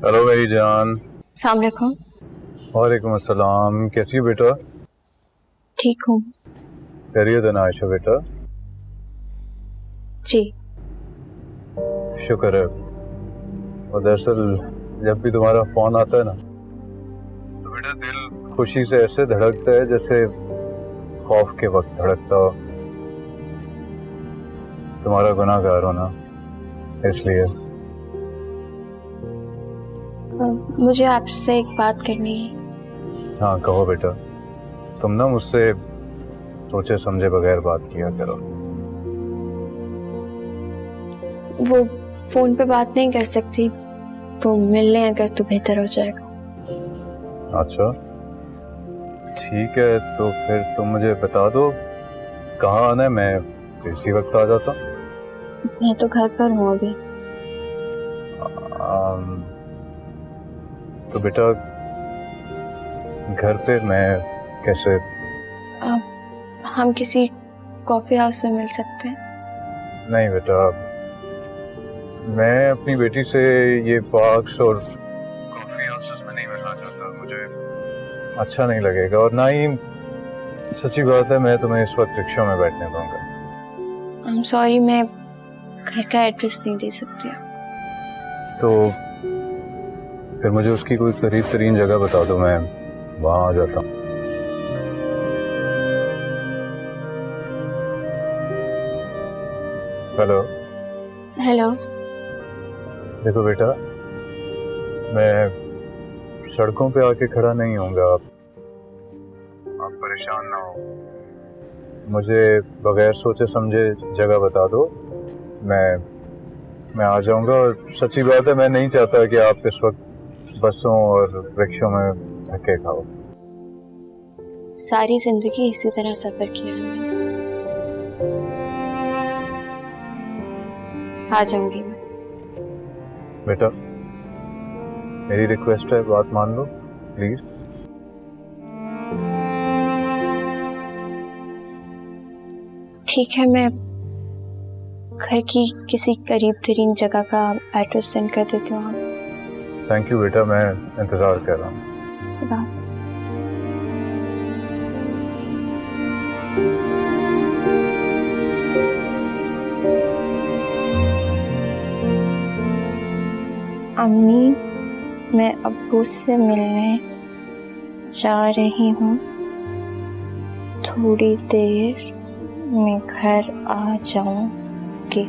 Hello मेरी जान। अस्सलाम वालेकुम। वालेकुम अस्सलाम। कैसी है बेटा? ठीक हूँ खैरियत है ना आयशा बेटा? जी। शुक्र है। और दरअसल जब भी तुम्हारा फोन आता है ना तो बेटा दिल खुशी से ऐसे धड़कता है जैसे खौफ के वक्त धड़कता हो। तुम्हारा गुनाहगार हो ना, इसलिए। मुझे आपसे एक बात करनी है। हाँ कहो बेटा। तुम ना मुझसे सोचे समझे बगैर बात किया करो। वो फोन पे बात नहीं कर सकती तो मिल लें अगर तो बेहतर हो जाएगा। अच्छा ठीक है, तो फिर तुम मुझे बता दो कहाँ आना है, मैं इसी वक्त आ जाता। मैं तो घर पर हूँ अभी। तो बेटा घर पे मैं कैसे? हम किसी कॉफी हाउस में मिल सकते हैं। नहीं बेटा, मैं अपनी बेटी से ये पार्क्स और कॉफी हाउसेस में नहीं मिलना चाहता। मुझे अच्छा नहीं लगेगा, और ना ही सच्ची बात है मैं तुम्हें इस वक्त रिक्शा में बैठने दूंगा। आई एम सॉरी, मैं घर का एड्रेस नहीं दे सकती। तो फिर मुझे उसकी कोई करीब तरीन जगह बता दो, मैं वहां आ जाता हूँ। हेलो। हेलो। देखो बेटा, मैं सड़कों पे आके खड़ा नहीं होऊंगा। आप परेशान ना हो। मुझे बगैर सोचे समझे जगह बता दो, मैं आ जाऊंगा। और सच्ची बात है मैं नहीं चाहता कि आप इस वक्त बसों और रिक्शों में धक्के खाओ। सारी जिंदगी इसी तरह सफर किया है मैंने। आ जाऊंगी मैं। बेटा मेरी रिक्वेस्ट है, बात मान लो प्लीज। ठीक है, मैं घर की किसी करीब तरीन जगह का एड्रेस सेंड कर देती हूँ। थैंक यू बेटा, मैं इंतजार कर रहा हूँ। खुदा हाफिज़। अम्मी, मैं अब्बू से मिलने जा रही हूँ। थोड़ी देर में घर आ जाऊंगी।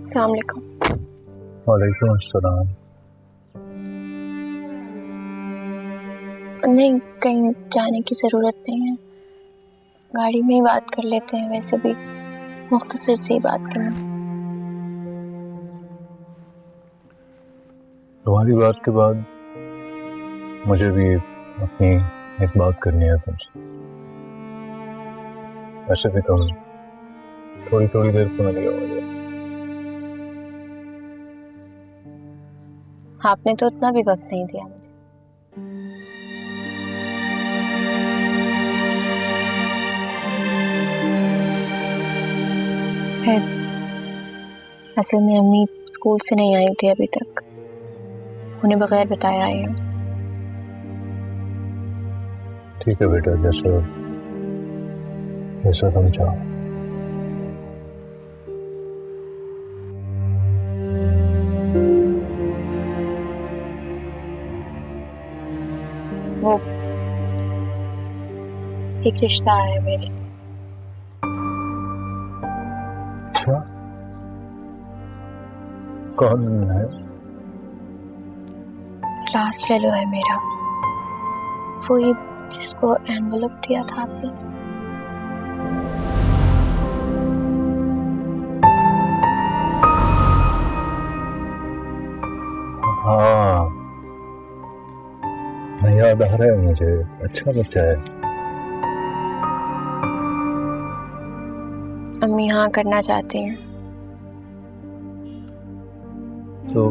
अस्सलाम वालेकुम। वालेकुम अस्सलाम। नहीं, कहीं जाने की ज़रूरत नहीं है, गाड़ी में ही बात कर लेते हैं। वैसे भी मुख्तसर सी बात करना। तुम्हारी बात के बाद मुझे भी अपनी एक बात करनी है तुमसे। वैसे भी तुम थोड़ी थोड़ी देर को मिली हो मुझे। आपने तो उतना भी वक्त नहीं दिया मुझे। है, असल में अम्मी स्कूल से नहीं आई थी अभी तक, उन्हें बगैर बताए आई हूँ। ठीक है बेटा, जैसा जैसा तुम चाहो। वो एक रिश्ता आया मेरे। अच्छा, कौन है? क्लास फेलो है मेरा, वही जिसको एनवलप दिया था आपने। हाँ, याद आ रहा है मुझे। अच्छा बच्चा है। अम्मी हाँ करना चाहती हैं। तो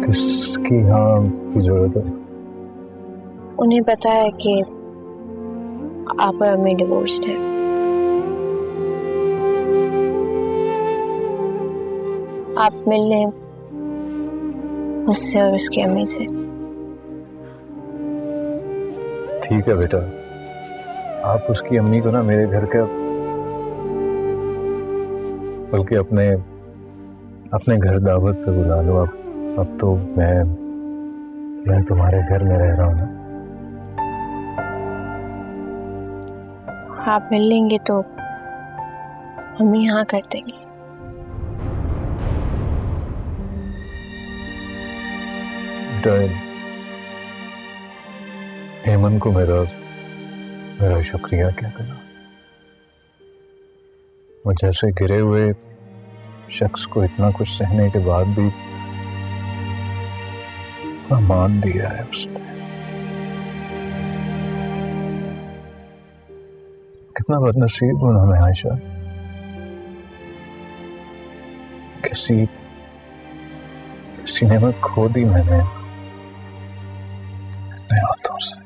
किसकी हाँ की जरूरत है? उन्हें पता है कि आप और अम्मी डिवोर्स्ड हैं। आप मिल लें उससे और उसकी अम्मी से। ठीक है बेटा, आप उसकी अम्मी को ना मेरे घर का, बल्कि अपने घर दावत पे बुला लो। अब तो मैं तुम्हारे घर में रह रहा हूँ ना। आप मिल लेंगे तो अम्मी हाँ कर देंगी। हेमंत को मेरा शुक्रिया क्या देना। वो जैसे गिरे हुए शख्स को इतना कुछ सहने के बाद भी मान दिया है उसने। कितना बदनसीब हूं मैं आयशा। किसी नेमत खो दी मैंने अपने हाथों से।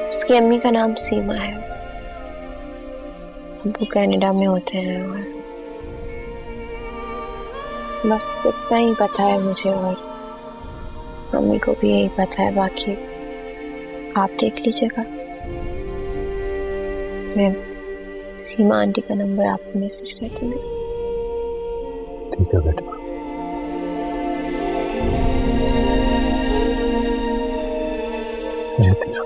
उसकी अम्मी का नाम सीमा है। वो कनाडा में होते हैं और बस इतना ही पता है मुझे, और मम्मी को भी यही पता है। बाकी आप देख लीजिएगा। मैं सीमा आंटी का नंबर आपको मैसेज कर दूंगी। ठीक है बेटा। जीती रहो।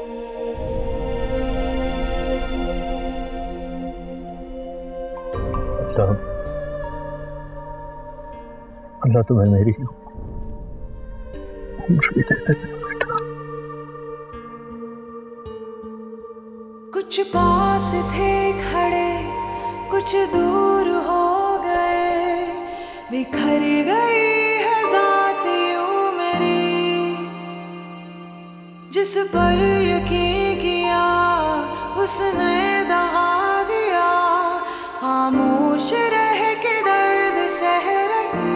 अल्लाह तुम्हें मेरी उम्र भी देता है बेटा। कुछ पास थे खड़े, कुछ दूर हो गए, बिखर गई है ज़ात यूं मेरी। जिस पर यकीन किया उसने दगा दिया, खामोश रह के दर्द सह रही।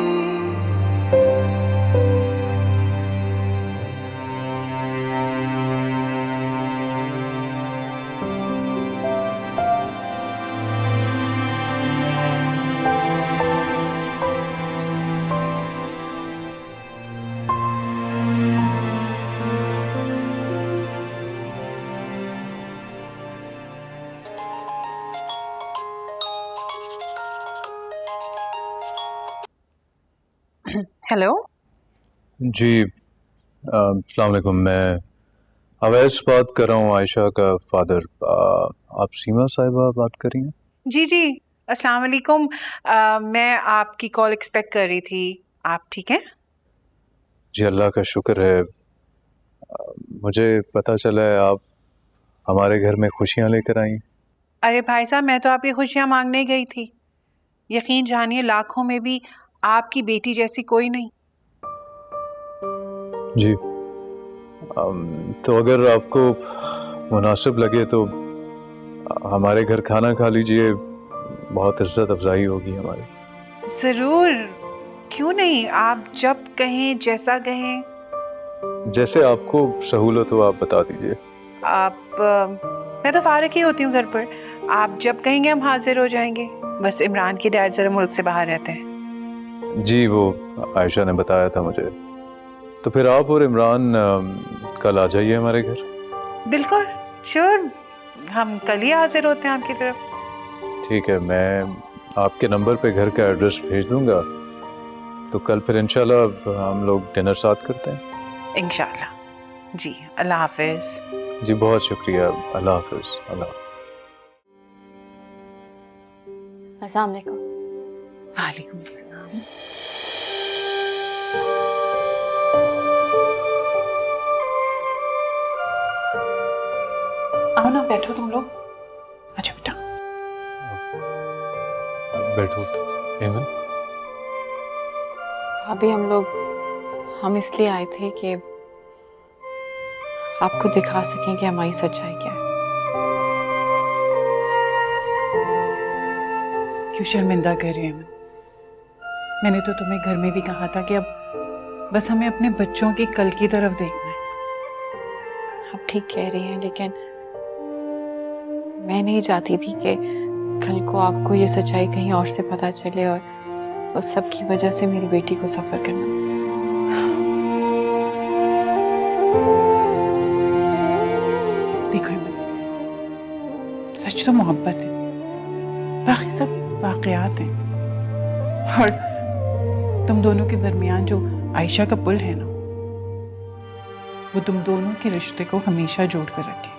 हेलो जी, अस्सलाम वालेकुम। मैं अवैस बात कर रहा हूँ, आयशा का फादर। आप सीमा साहिबा बात कर रही हैं? जी जी, अस्सलाम वालेकुम। मैं आपकी कॉल एक्सपेक्ट कर रही थी। आप ठीक हैं? जी अल्लाह का शुक्र है। मुझे पता चला है आप हमारे घर में खुशियाँ लेकर आई। अरे भाई साहब, मैं तो आपकी खुशियाँ मांगने गई थी। यकीन जानिए, लाखों में भी आपकी बेटी जैसी कोई नहीं। जी, तो अगर आपको मुनासिब लगे तो हमारे घर खाना खा लीजिए। बहुत इज्जत अफजाई होगी हमारी। ज़रूर, क्यों नहीं। आप जब कहें, जैसा कहें। जैसे आपको सहूलत हो आप बता दीजिए। मैं तो फारिग ही होती हूँ घर पर। आप जब कहेंगे हम हाजिर हो जाएंगे। बस इमरान के डैड जरा मुल्क से बाहर रहते हैं। जी, वो आयशा ने बताया था मुझे। तो फिर आप और इमरान कल आ जाइए हमारे घर। बिल्कुल श्योर, हम कल ही हाजिर होते हैं आपकी तरफ। ठीक है, मैं आपके नंबर पे घर का एड्रेस भेज दूंगा। तो कल फिर इंशाल्लाह हम लोग डिनर साथ करते हैं। इंशाल्लाह। जी, अल्लाह हाफिज। जी बहुत शुक्रिया, अल्लाह हाफिज। अल्लाह हाफिज। अस्सलाम वालेकुम। वालेकुम अस्सलाम। आओ ना, बैठो तुम लोग। अच्छा बेटा। बैठो हेमन। अभी हम इसलिए आए थे कि आपको दिखा सकें कि हमारी सच्चाई क्या है। क्यों शर्मिंदा कर रहे हैं? मैंने तो तुम्हें घर में भी कहा था कि अब बस हमें अपने बच्चों के कल की तरफ देखना है। आप ठीक कह रही हैं, लेकिन मैं नहीं चाहती थी कि कल को आपको ये सच्चाई कहीं और से पता चले और उस सब की वजह से मेरी बेटी को सफर करना। देखो सच तो मोहब्बत है, बाकी सब वाकयात हैं। और तुम दोनों के दरमियान जो आयशा का पुल है ना, वो तुम दोनों के रिश्ते को हमेशा जोड़ कर रखे।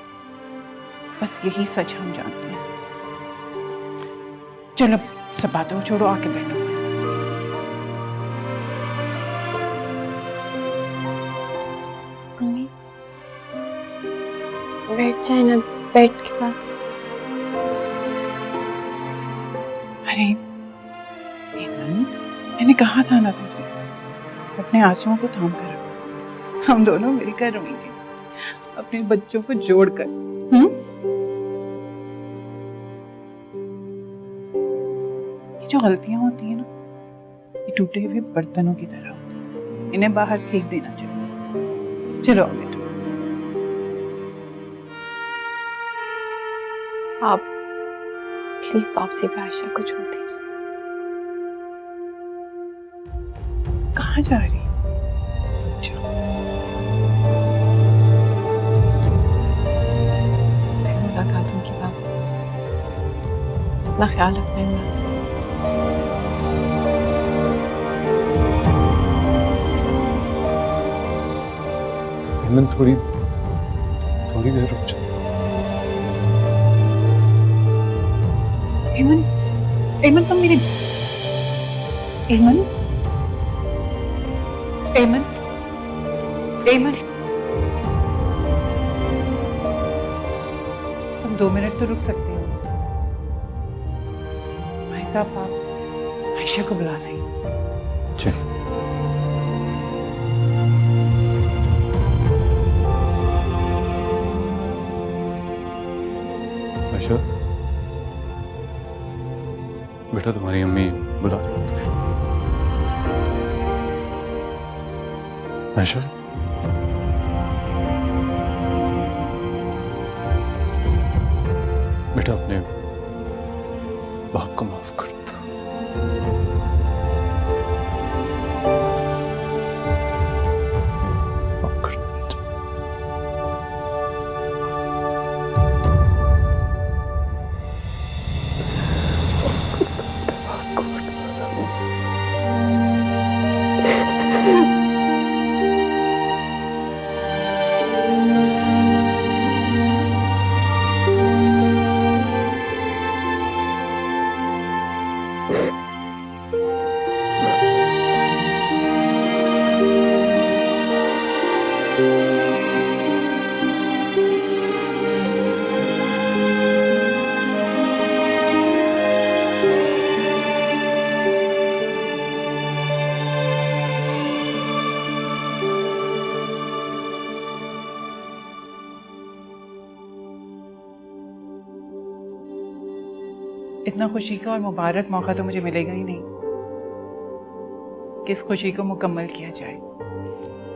बस यही सच हम जानते हैं। चलो सब बातों को छोड़ो, आके बैठो। मम्मी बैठ जाए ना, बैठ के बात करें। अरे हेमन, मैंने कहा था ना तुमसे, अपने आंसुओं को थाम कर रखो। हम दोनों मिलकर रोएंगे, अपने बच्चों को जोड़कर। ये जो गलतियां होती हैं ना, ये टूटे हुए बर्तनों की तरह होती हैं। इन्हें बाहर फेंक देना चाहिए। चलो बेटा। आप प्लीज वापसी पे आयशा को छोड़ दीजिए। कहाँ जा रही है? फिर मुलाकातों की बात। अपना ख्याल रखना इमरान। हेमन थोड़ी देर रुक जाओ। एमन, एमन तुम मेरी एमन, एमन, एमन, तुम 2 मिनट तो रुक सकते हो। भाई साहब, आप आयशा को बुला रहे हैं। चल। आयशा, बेटा तुम्हारी अम्मी बुला रही है। आयशा, बेटा अपने बाप को माफ कर दो। माफ कर दो। इतना खुशी का और मुबारक मौका तो मुझे मिलेगा ही नहीं कि इस खुशी को मुकम्मल किया जाए।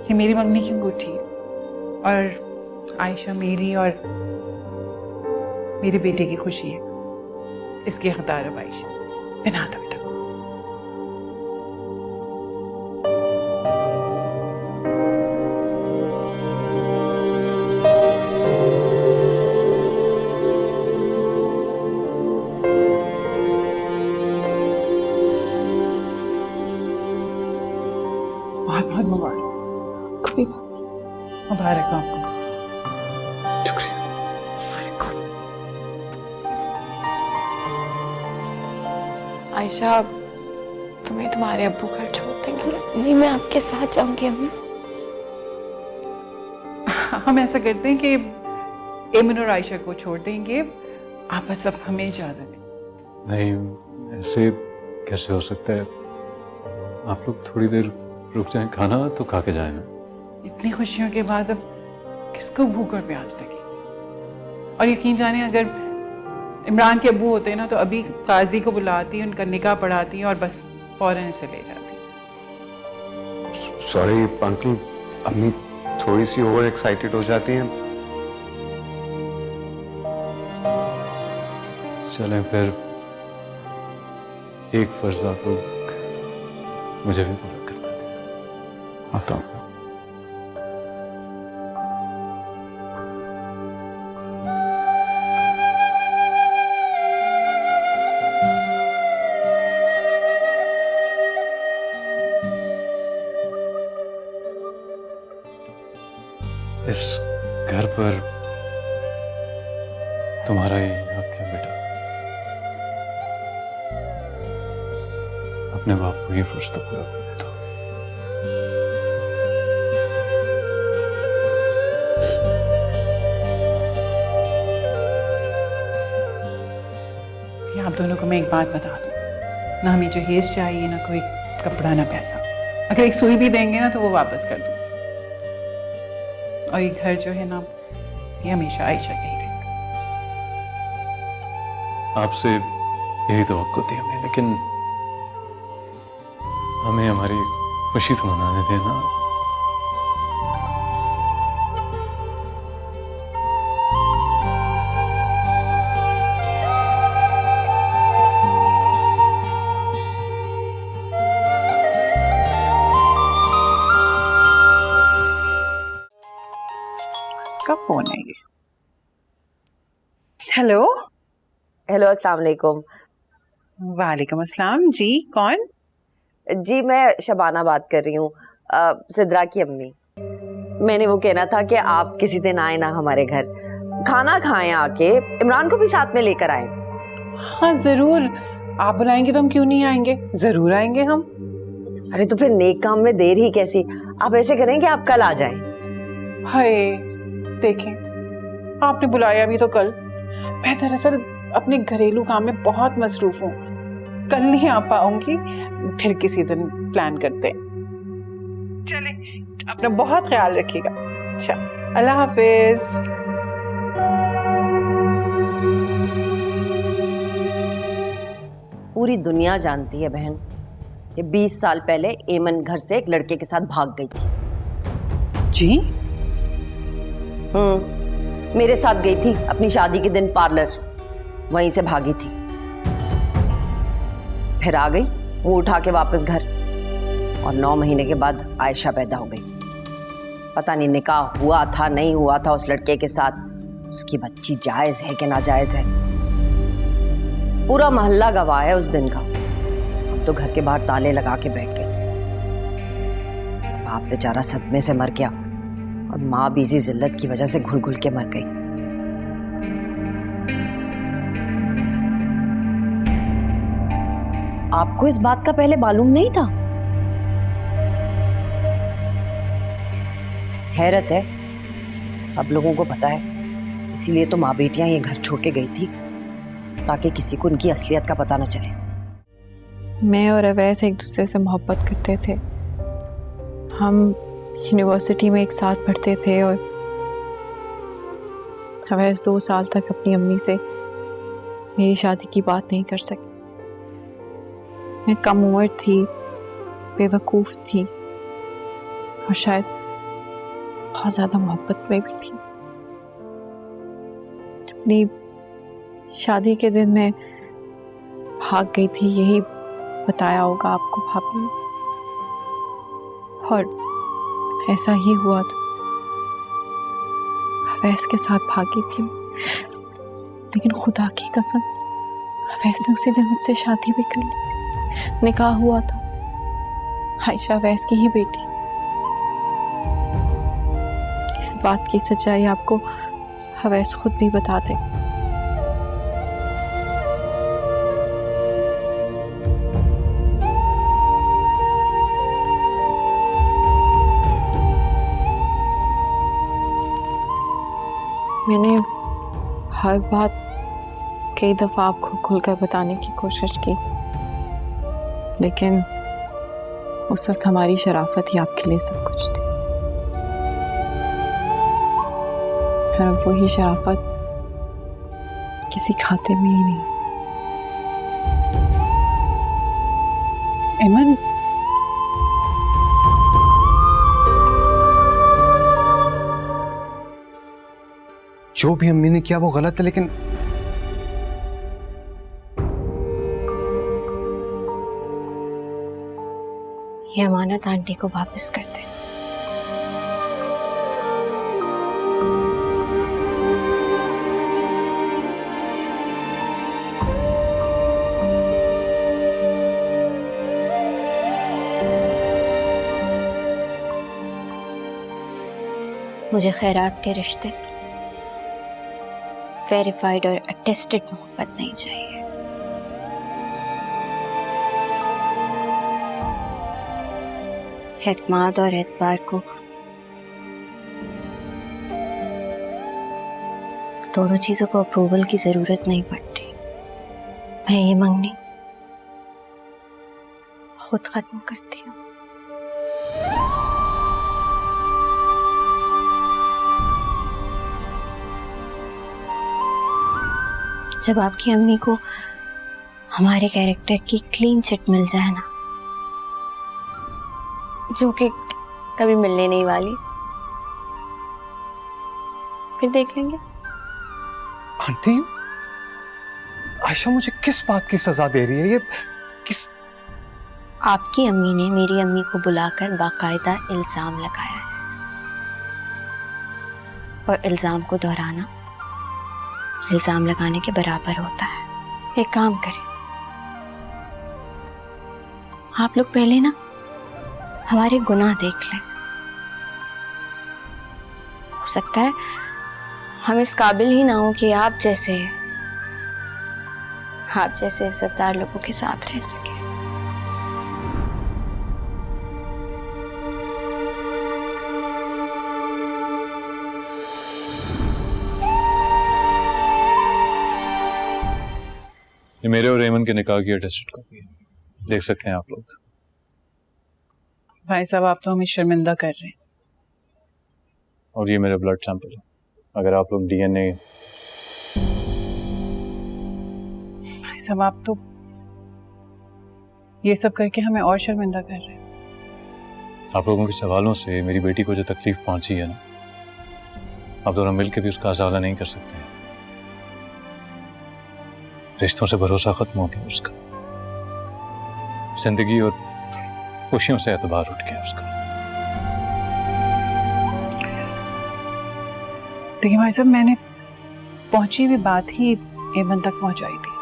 ये मेरी मंगनी की अंगूठी और आयशा मेरी और मेरे बेटे की खुशी है। इसकी हकदार है आयशा। पहना दो बेटा। बहुत बहुत मुबारक। कभी मुबारक हो आपको। शुक्रिया। आयशा, तुम्हें तुम्हारे अब्बू घर छोड़ देंगे? नहीं, मैं आपके साथ जाऊंगी अम्मी। हम ऐसा करते हैं कि एमन और आयशा को छोड़ देंगे, आप बस अब हमें इजाजत दें। नहीं, ऐसे कैसे हो सकता है? आप लोग थोड़ी देर रुक जाएं, खाना तो खा के जाए ना। इतनी खुशियों के बाद अब किसको भूख और प्यास लगेगी? और यकीन जाने अगर इमरान के अब्बू होते ना तो अभी काजी को बुलाती, उनका निकाह पढ़ाती और बस फौरन इसे ले जाती। सॉरी अंकल, अम्मी थोड़ी सी ओवर एक्साइटेड हो जाती हैं। चलें फिर, एक फर्ज आप लोग मुझे भी पूरा करना दें। आता हूँ। इस घर पर तुम्हारा ही हक है बेटा। अपने बाप को ये फर्ज तो पूरा करने दो। ये आप दोनों को मैं एक बात बता दूं, ना हमें जहेज चाहिए, ना कोई कपड़ा, ना पैसा। अगर एक सुई भी देंगे ना तो वो वापस कर दूंगी। और ये घर जो है ना, ये हमेशा आयशा का ही रहेगा। आपसे यही तवक्को थी हमें, लेकिन हमें हमारी खुशी तो मनाने देना। किसका फोन है ये? हेलो। हेलो, अस्सलाम वालेकुम। वालेकुम अस्सलाम जी, कौन? जी, मैं शबाना बात कर रही हूँ, सिद्रा की अम्मी। मैंने वो कहना था कि आप किसी दिन आए ना हमारे घर, खाना खाएं आके, इमरान को भी साथ में लेकर आए। हाँ जरूर, आप बुलाएंगे तो हम क्यों नहीं आएंगे, जरूर आएंगे हम। अरे तो फिर नेक काम में देर ही कैसी? आप ऐसे करें कि आप कल आ जाएं। हाय देखें, आपने बुलाया भी तो कल। मैं दरअसल अपने घरेलू काम में बहुत मसरूफ हूँ, कल नहीं आ पाऊंगी, फिर किसी दिन प्लान करते हैं। चले, अपना बहुत ख्याल रखिएगा। अच्छा, अल्लाह हाफिज। पूरी दुनिया जानती है बहन कि 20 साल पहले एमन घर से एक लड़के के साथ भाग गई थी। जी? मेरे साथ गई थी अपनी शादी के दिन पार्लर, वहीं से भागी थी। फिर आ गई वो उठा के वापस घर, और 9 महीने के बाद आयशा पैदा हो गई। पता नहीं निकाह हुआ था नहीं हुआ था उस लड़के के साथ, उसकी बच्ची जायज है कि नाजायज है। पूरा मोहल्ला गवाह है उस दिन का। हम तो घर के बाहर ताले लगा के बैठ गए थे। बाप बेचारा सदमे से मर गया, और माँ भी इसी जिल्लत की वजह से घुल घुल के मर गई। आपको इस बात का पहले मालूम नहीं था? हैरत है, सब लोगों को पता है। इसीलिए तो माँ बेटियां ये घर छोड़ के गई थी, ताकि किसी को उनकी असलियत का पता न चले। मैं और अवैस एक दूसरे से मोहब्बत करते थे। हम यूनिवर्सिटी में एक साथ पढ़ते थे, और अवैस 2 साल तक अपनी अम्मी से मेरी शादी की बात नहीं कर सकी। मैं कम उम्र थी, बेवकूफ़ थी, और शायद बहुत ज़्यादा मोहब्बत में भी थी। अपनी शादी के दिन मैं भाग गई थी, यही बताया होगा आपको भाभी ने, और ऐसा ही हुआ था। अवैस के साथ भागी थी, लेकिन खुदा की कसम अवैस ने उसी दिन मुझसे शादी भी कर ली। निकाह हुआ था, आयशा अवैस की ही बेटी। इस बात की सच्चाई आपको अवैस खुद भी बता दे। मैंने हर बात कई दफ़ा आपको खुलकर बताने की कोशिश की, लेकिन उस वक्त हमारी शराफत ही आपके लिए सब कुछ थी। और अब वही शराफत किसी खाते में ही नहीं। एमन, जो भी अम्मी ने किया वो गलत है, लेकिन ये अमानत आंटी को वापस कर दे। मुझे खैरात के रिश्ते वेरीफाइड और अटेस्टेड मोहब्बत नहीं चाहिए। एतमाद और एतबार को दोनों चीजों को अप्रूवल की जरूरत नहीं पड़ती। मैं ये मंगनी खुद खत्म करती हूँ। जब आपकी अम्मी को हमारे कैरेक्टर की क्लीन चिट मिल जाए ना, जो कि कभी मिलने नहीं वाली, फिर देख लेंगे। आंटी, आयशा मुझे किस बात की सजा दे रही है? ये किस? आपकी अम्मी ने मेरी अम्मी को बुलाकर बाकायदा इल्जाम लगाया है, और इल्जाम को दोहराना इल्जाम लगाने के बराबर होता है। एक काम करें, आप लोग पहले ना हमारे गुनाह देख लें। हो सकता है हम इस काबिल ही ना हो कि आप जैसे इज्जतदार लोगों के साथ रह सके। ये मेरे और रेमन के निकाह की अटेस्टेड कॉपी है, देख सकते हैं आप लोग। भाई साहब, आप तो हमें शर्मिंदा कर रहे हैं। और ये मेरा ब्लड सैंपल है, अगर आप लोग डीएनए। भाई साहब, आप तो ये सब करके हमें और शर्मिंदा कर रहे हैं। आप लोगों के सवालों से मेरी बेटी को जो तकलीफ पहुंची है ना, आप दोनों मिलकर भी उसका अजाला नहीं कर सकते हैं। रिश्तों से भरोसा खत्म हो गया उसका, जिंदगी और खुशियों से एतबार उठ गया उसका। देखिए भाई साहब, मैंने पहुंची हुई बात ही एमन तक पहुंचाई थी,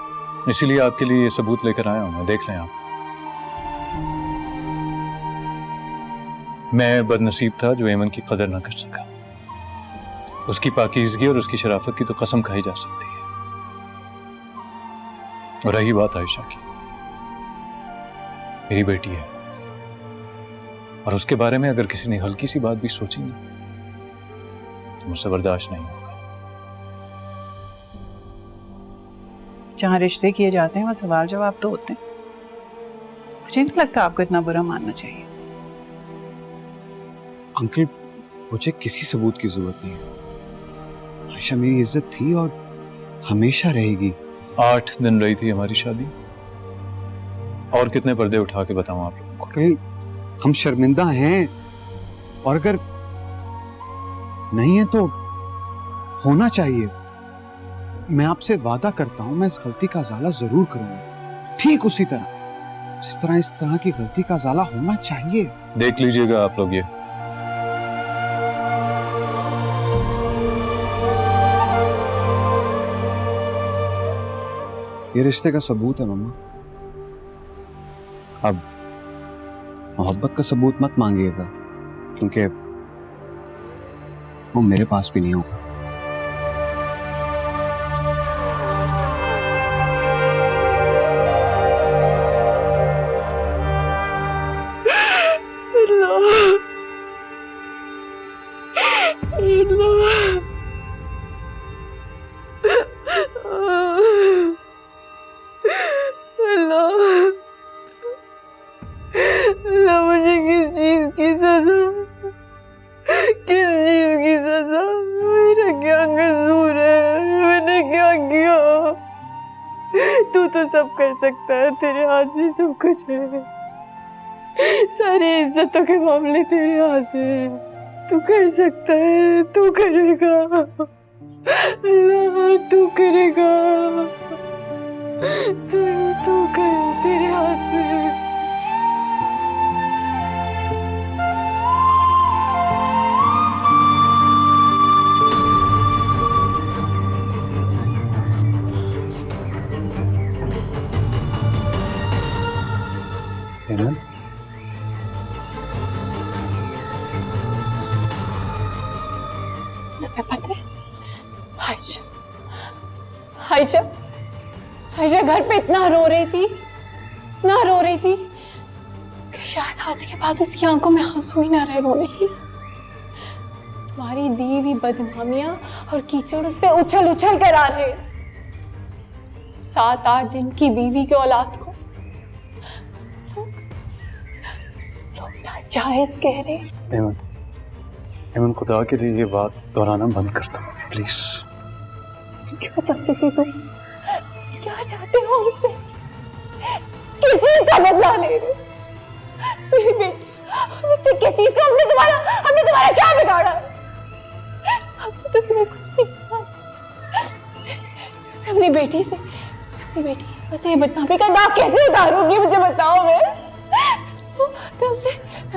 इसीलिए आपके लिए ये सबूत लेकर आया हूं मैं, देख लें आप। मैं बदनसीब था जो एमन की कदर ना कर सका। उसकी पाकीज़गी और उसकी शराफत की तो कसम खाई जा सकती है। और रही बात आयशा की, मेरी बेटी है, और उसके बारे में अगर किसी ने हल्की सी बात भी सोची ना, तो मुझसे बर्दाश्त नहीं होगा। जहां रिश्ते किए जाते हैं वहां सवाल जवाब तो होते हैं। मुझे नहीं लगता आपको इतना बुरा मानना चाहिए। अंकल, मुझे किसी सबूत की जरूरत नहीं है। आयशा मेरी इज्जत थी और हमेशा रहेगी। 8 दिन रही थी हमारी शादी, और कितने पर्दे उठा के बताऊं आप लोगों को? अंकल, हम शर्मिंदा हैं, और अगर नहीं है तो होना चाहिए। मैं आपसे वादा करता हूं, मैं इस गलती का अजाला जरूर करूंगा। ठीक उसी तरह जिस तरह इस तरह की गलती का ज़ाला होना चाहिए। देख लीजिएगा आप लोग ये रिश्ते का सबूत है मम्मा। अब मोहब्बत का सबूत मत मांगिएगा, क्योंकि वो मेरे पास भी नहीं होगा। मुझे किस चीज की सजा, किस चीज की सजा? मेरा क्या कसूर है? मैंने क्या किया? तू तो सब कर सकता है, तेरे हाथ में सब कुछ है। सारी इज्जतों के मामले तेरे हाथ में, तू कर सकता है, तू करेगा। अल्लाह तू करेगा, तू कर, तेरे हाथ में। हेमन, तुम्हें पता है आयशा, आयशा, आयशा घर पे इतना रो रही थी, इतना रो रही थी कि शायद आज के बाद उसकी आंखों में आंसू ही ना रहे रोने की। तुम्हारी दी हुई बदनामियां और कीचड़ उस पे उछल उछल कर आ रहे। 7-8 दिन की बीवी की औलाद को लोग नाजायज कह रहे। हेमन, हेमन खुदा के लिए ये बात दोहराना बंद कर दो प्लीज। क्या चाहते थे तुम? क्या चाहते हो हमसे? किस चीज का बदला ले रहे? मेरी बेटी, हमसे किस चीज का? हमने तुम्हारा क्या बिगाड़ा? हमने तो तुम्हें कुछ नहीं किया। मैं अपनी बेटी की वजह से ये बदनामी का दाग कैसे उतारूंगी? मुझे बताओ। मैं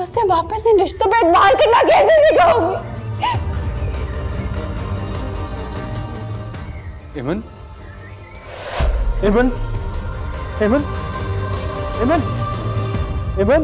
उसे वापस इन रिश्तों पे एतबार करना कैसे सिखाऊंगी? हेमन, हेमन, हेमन, हेमन, हेमन।